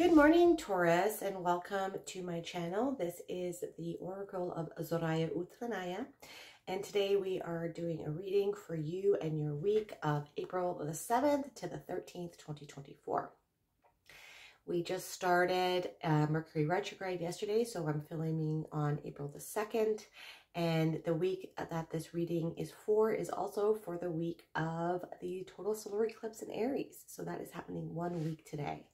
Good morning, Taurus, and welcome to my channel. This is the Oracle of Zoraya Utlanaya, and today we are doing a reading for you and your week of April the 7th to the 13th, 2024. We just started Mercury retrograde yesterday, so I'm filming on April the 2nd, and the week that this reading is for is also for the week of the total solar eclipse in Aries. So that is happening 1 week today.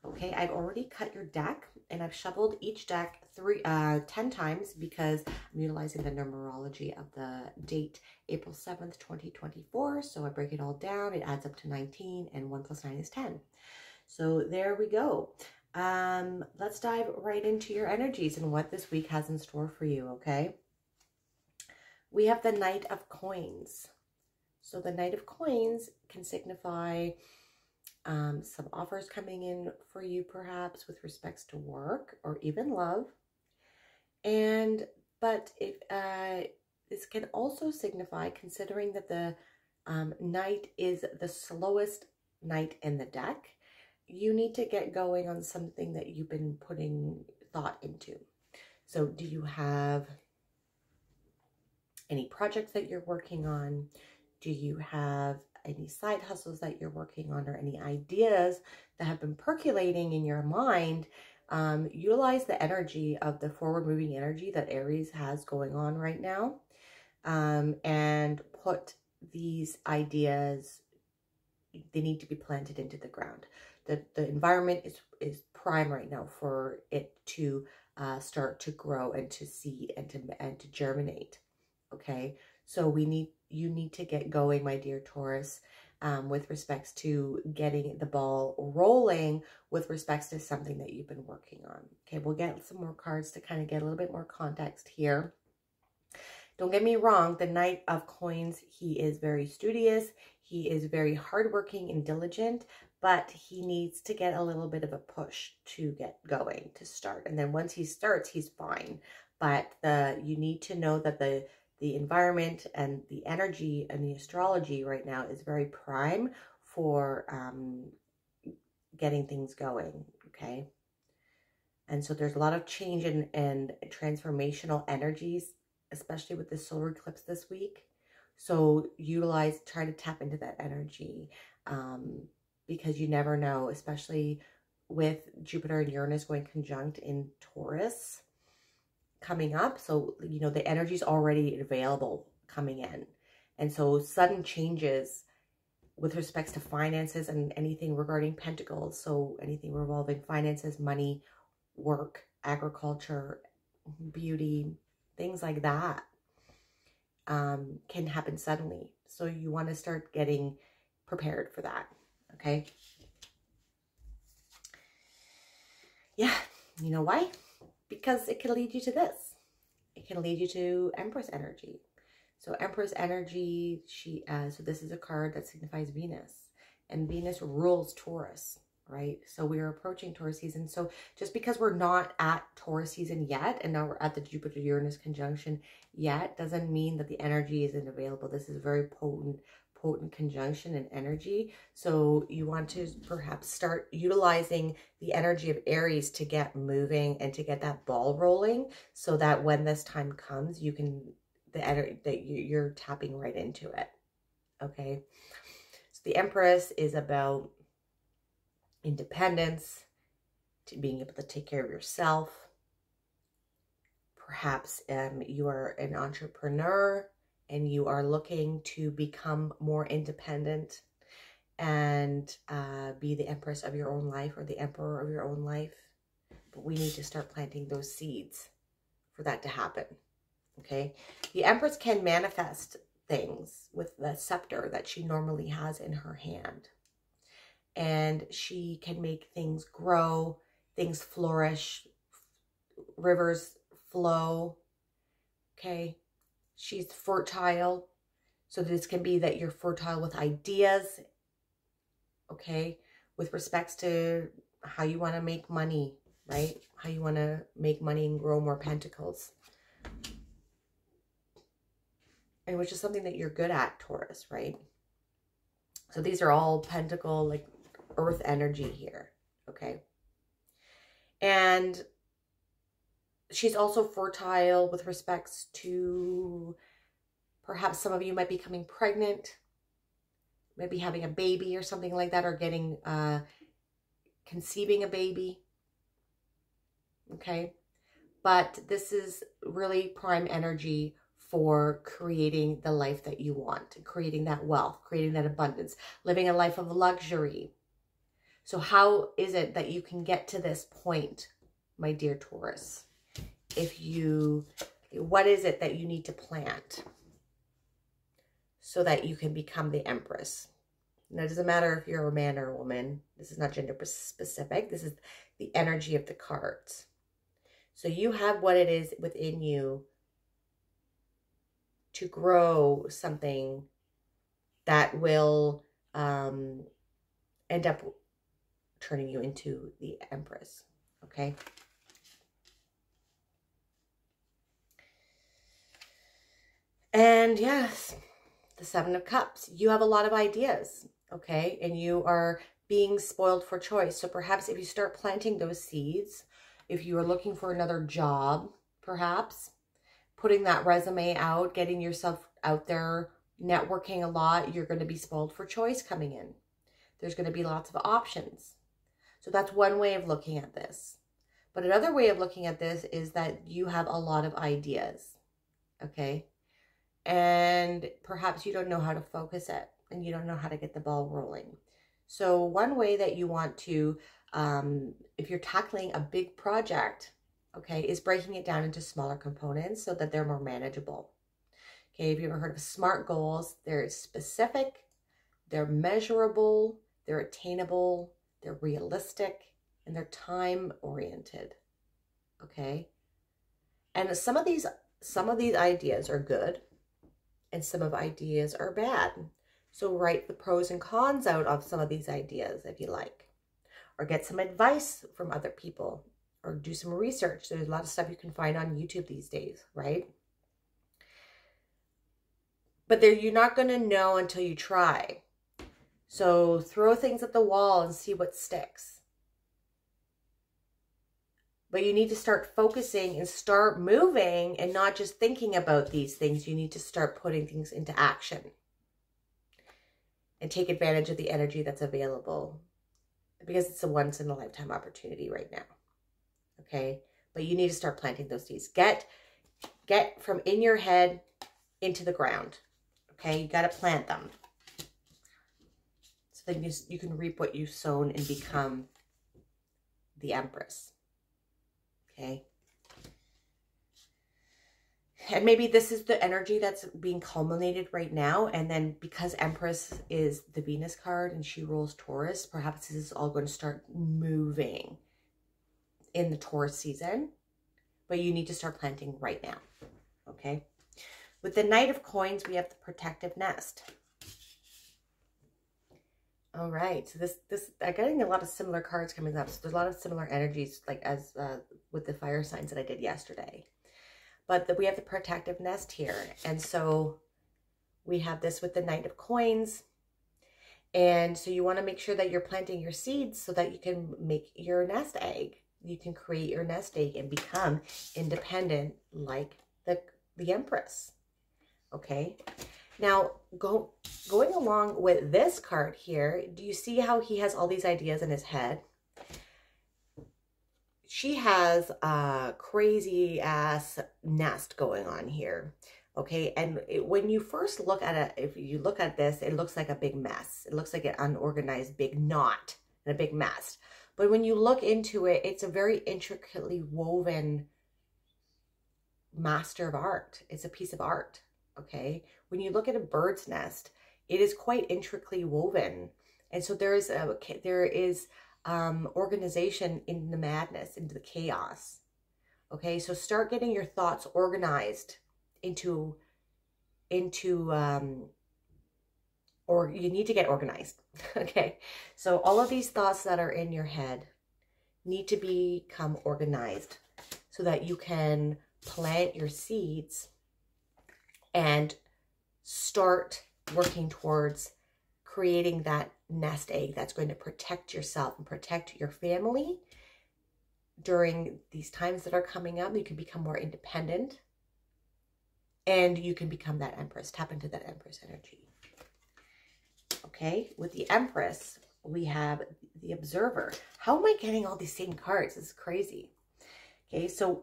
Okay, I've already cut your deck and I've shuffled each deck 10 times because I'm utilizing the numerology of the date April 7th, 2024. So I break it all down, it adds up to 19, and 1 plus 9 is 10. So there we go. Let's dive right into your energies and what this week has in store for you, okay? We have the Knight of Coins. So the Knight of Coins can signify some offers coming in for you, perhaps with respects to work or even love. But if this can also signify, considering that the Knight is the slowest Knight in the deck, you need to get going on something that you've been putting thought into. So do you have any projects that you're working on? Do you have any side hustles that you're working on, or any ideas that have been percolating in your mind? Utilize the energy of the forward moving energy that Aries has going on right now, and put these ideas, they need to be planted into the ground. The environment is prime right now for it to start to grow and to seed and to germinate. Okay, so you need to get going, my dear Taurus, with respects to getting the ball rolling with respects to something that you've been working on. Okay, we'll get some more cards to kind of get a little bit more context here. Don't get me wrong, the Knight of Coins, he is very studious, he is very hardworking and diligent, but he needs to get a little bit of a push to get going, to start. And then once he starts, he's fine. But you need to know that the environment and the energy and the astrology right now is very prime for getting things going, okay? And so there's a lot of change and transformational energies, especially with the solar eclipse this week. So try to tap into that energy, because you never know, especially with Jupiter and Uranus going conjunct in Taurus coming up. So, you know, the energy is already available coming in. And so sudden changes with respects to finances and anything regarding pentacles. So anything revolving finances, money, work, agriculture, beauty, things like that can happen suddenly. So you want to start getting prepared for that. Okay. Yeah. You know why? Because it can lead you to this. It can lead you to Empress energy. So Empress energy, so this is a card that signifies Venus. And Venus rules Taurus, right? So we are approaching Taurus season. So just because we're not at Taurus season yet, and now we're at the Jupiter-Uranus conjunction yet, doesn't mean that the energy isn't available. This is very potent conjunction and energy. So you want to perhaps start utilizing the energy of Aries to get moving and to get that ball rolling, so that when this time comes, you can, you're tapping right into it. Okay. So the Empress is about independence, to being able to take care of yourself. Perhaps you are an entrepreneur and you are looking to become more independent and be the Empress of your own life, or the Emperor of your own life. But we need to start planting those seeds for that to happen, okay? The Empress can manifest things with the scepter that she normally has in her hand. And she can make things grow, things flourish, rivers flow, okay? She's fertile. So this can be that you're fertile with ideas, okay? With respects to how you want to make money, right? How you want to make money and grow more pentacles. And which is something that you're good at, Taurus, right? So these are all pentacle, like earth energy here, okay? And she's also fertile with respects to perhaps some of you might be becoming pregnant, maybe having a baby or something like that, or getting, conceiving a baby. Okay. But this is really prime energy for creating the life that you want, creating that wealth, creating that abundance, living a life of luxury. So how is it that you can get to this point, my dear Taurus? What is it that you need to plant so that you can become the Empress? Now, it doesn't matter if you're a man or a woman. This is not gender specific. This is the energy of the cards. So you have what it is within you to grow something that will end up turning you into the Empress, okay? And yes, the Seven of Cups. You have a lot of ideas, okay? And you are being spoiled for choice. So perhaps if you start planting those seeds, if you are looking for another job, perhaps, putting that resume out, getting yourself out there, networking a lot, you're going to be spoiled for choice coming in. There's going to be lots of options. So that's one way of looking at this. But another way of looking at this is that you have a lot of ideas, okay? And perhaps you don't know how to focus it and you don't know how to get the ball rolling. So one way that you want to, if you're tackling a big project, okay, is breaking it down into smaller components so that they're more manageable. Okay, have you ever heard of SMART goals? They're specific, they're measurable, they're attainable, they're realistic, and they're time-oriented, okay? And some of these ideas are good, and some of ideas are bad. So write the pros and cons out of some of these ideas if you like, or get some advice from other people, or do some research. There's a lot of stuff you can find on YouTube these days, right? But you're not going to know until you try. So throw things at the wall and see what sticks. But you need to start focusing and start moving and not just thinking about these things. You need to start putting things into action and take advantage of the energy that's available, because it's a once-in-a-lifetime opportunity right now, okay? But you need to start planting those seeds. Get from in your head into the ground, okay? You got to plant them. So then you can reap what you've sown and become the Empress, okay? And maybe this is the energy that's being culminated right now. And then because Empress is the Venus card and she rules Taurus, perhaps this is all going to start moving in the Taurus season. But you need to start planting right now, okay? With the Knight of Coins, we have the Protective Nest. All right, so I'm getting a lot of similar cards coming up. So there's a lot of similar energies, like as with the fire signs that I did yesterday. But we have the Protective Nest here. And so we have this with the Knight of Coins. And so you want to make sure that you're planting your seeds so that you can make your nest egg. You can create your nest egg and become independent like the Empress. Okay. Now, going along with this card here, do you see how he has all these ideas in his head? She has a crazy ass nest going on here, okay? And when you first look at it, if you look at this, it looks like a big mess. It looks like an unorganized big knot and a big mess. But when you look into it, it's a very intricately woven master of art. It's a piece of art, okay? When you look at a bird's nest, it is quite intricately woven. And so there is organization in the madness, into the chaos. Okay, so start getting your thoughts organized or you need to get organized. Okay, so all of these thoughts that are in your head need to become organized so that you can plant your seeds and start working towards creating that nest egg that's going to protect yourself and protect your family during these times that are coming up. You can become more independent, and you can become that Empress. Tap into that Empress energy. Okay, with the Empress, we have the Observer. How am I getting all these same cards? This is crazy. Okay, so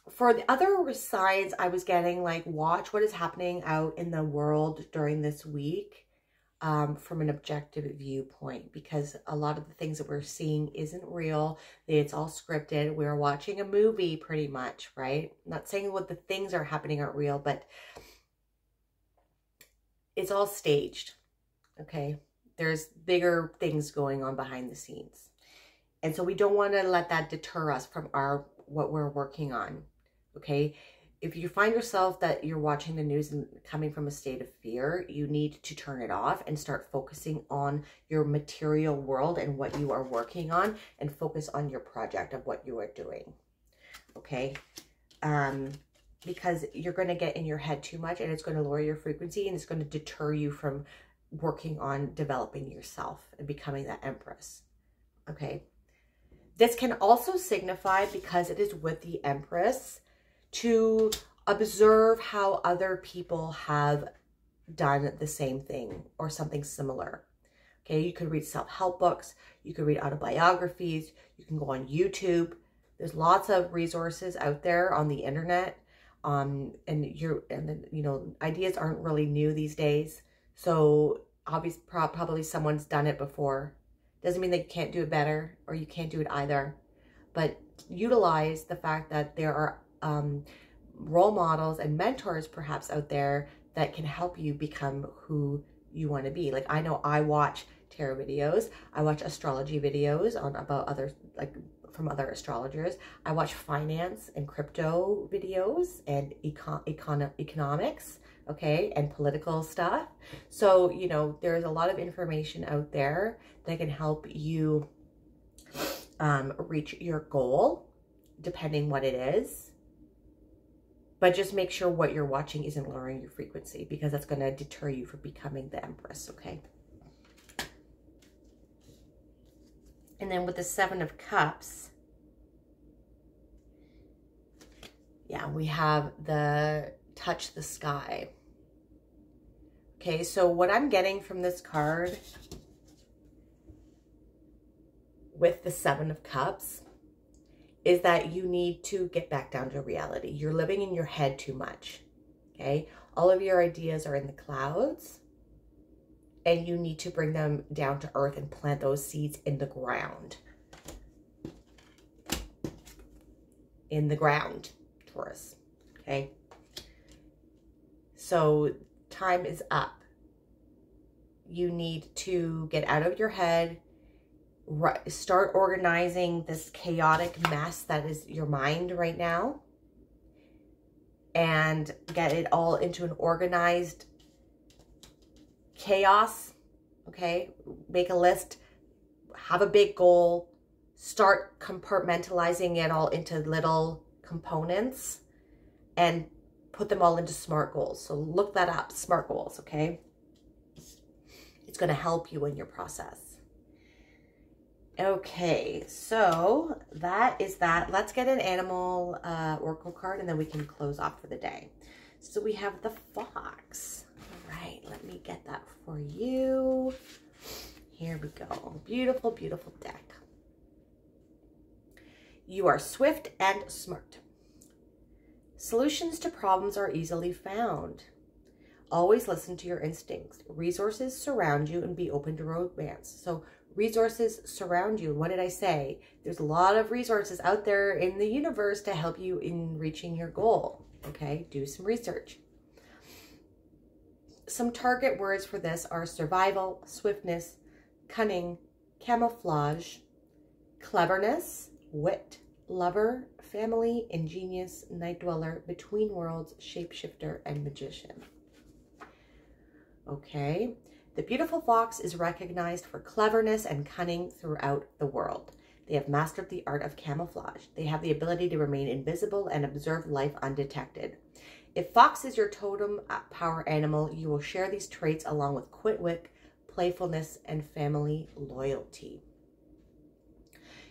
for the other signs, I was getting like, watch what is happening out in the world during this week from an objective viewpoint, because a lot of the things that we're seeing isn't real. It's all scripted. We're watching a movie pretty much, right? I'm not saying what the things are happening aren't real, but it's all staged, okay? There's bigger things going on behind the scenes. And so we don't want to let that deter us from what we're working on, okay? If you find yourself that you're watching the news and coming from a state of fear, you need to turn it off and start focusing on your material world and what you are working on, and focus on your project of what you are doing, okay? Because you're going to get in your head too much, and it's going to lower your frequency, and it's going to deter you from working on developing yourself and becoming that Empress, okay? This can also signify, because it is with the Empress, to observe how other people have done the same thing or something similar. Okay, you could read self-help books, you could read autobiographies, you can go on YouTube. There's lots of resources out there on the internet. And you know, ideas aren't really new these days. So obviously, probably someone's done it before. Doesn't mean they can't do it better, or you can't do it either. But utilize the fact that there are role models and mentors perhaps out there that can help you become who you want to be. Like, I know I watch tarot videos, I watch astrology videos about other, like from other astrologers. I watch finance and crypto videos and economics, okay, and political stuff. So, you know, there's a lot of information out there that can help you reach your goal, depending what it is. But just make sure what you're watching isn't lowering your frequency, because that's going to deter you from becoming the Empress, okay? And then with the Seven of Cups, yeah, we have the Touch the Sky. Okay, so what I'm getting from this card with the Seven of Cups is that you need to get back down to reality. You're living in your head too much, okay? All of your ideas are in the clouds, and you need to bring them down to earth and plant those seeds in the ground. In the ground, Taurus, okay? So time is up. You need to get out of your head, start organizing this chaotic mess that is your mind right now, and get it all into an organized chaos, okay? Make a list, have a big goal, start compartmentalizing it all into little components, and put them all into SMART goals. So look that up, SMART goals, okay? It's going to help you in your process. Okay, so that is that. Let's get an animal oracle card, and then we can close off for the day. So we have the Fox. All right, let me get that for you. Here we go. Beautiful, beautiful deck. You are swift and smart. Solutions to problems are easily found. Always listen to your instincts. Resources surround you, and be open to romance. So resources surround you. What did I say? There's a lot of resources out there in the universe to help you in reaching your goal. Okay, do some research. Some target words for this are survival, swiftness, cunning, camouflage, cleverness, wit, lover, family, ingenious, night dweller, between worlds, shapeshifter, and magician. Okay. The beautiful fox is recognized for cleverness and cunning throughout the world. They have mastered the art of camouflage. They have the ability to remain invisible and observe life undetected. If fox is your totem power animal, you will share these traits along with quick wit, playfulness, and family loyalty.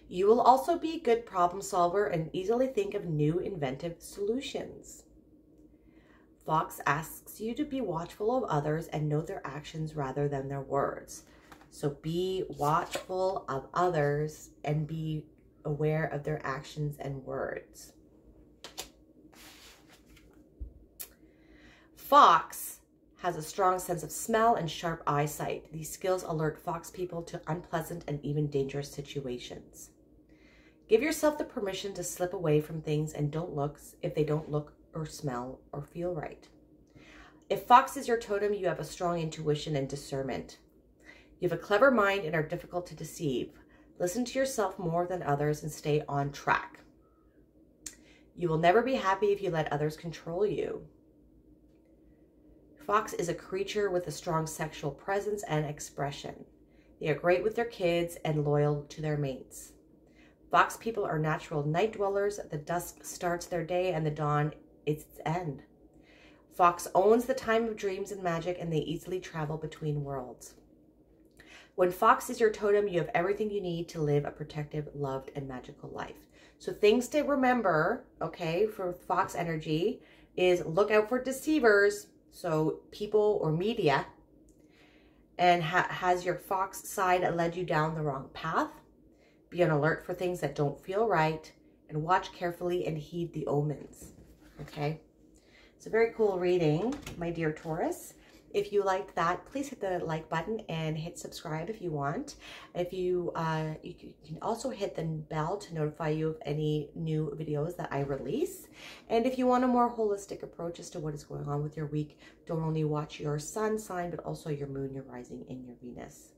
You will also be a good problem solver and easily think of new inventive solutions. Fox asks you to be watchful of others and know their actions rather than their words. So be watchful of others and be aware of their actions and words. Fox has a strong sense of smell and sharp eyesight. These skills alert Fox people to unpleasant and even dangerous situations. Give yourself the permission to slip away from things and don't look if they don't look or smell or feel right. If Fox is your totem, you have a strong intuition and discernment. You have a clever mind and are difficult to deceive. Listen to yourself more than others and stay on track. You will never be happy if you let others control you. Fox is a creature with a strong sexual presence and expression. They are great with their kids and loyal to their mates. Fox people are natural night dwellers. The dusk starts their day and the dawn is its end. Fox owns the time of dreams and magic, and they easily travel between worlds. When Fox is your totem, you have everything you need to live a protective, loved, and magical life. So things to remember, okay, for Fox energy is look out for deceivers, so people or media, and has your Fox side led you down the wrong path? Be on alert for things that don't feel right, and watch carefully and heed the omens, okay? It's a very cool reading, my dear Taurus. If you liked that, please hit the like button and hit subscribe if you want. If you, you can also hit the bell to notify you of any new videos that I release. And if you want a more holistic approach as to what is going on with your week, don't only watch your sun sign, but also your moon, your rising, and your Venus.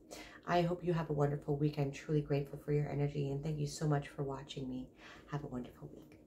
I hope you have a wonderful week. I'm truly grateful for your energy, and thank you so much for watching me. Have a wonderful week.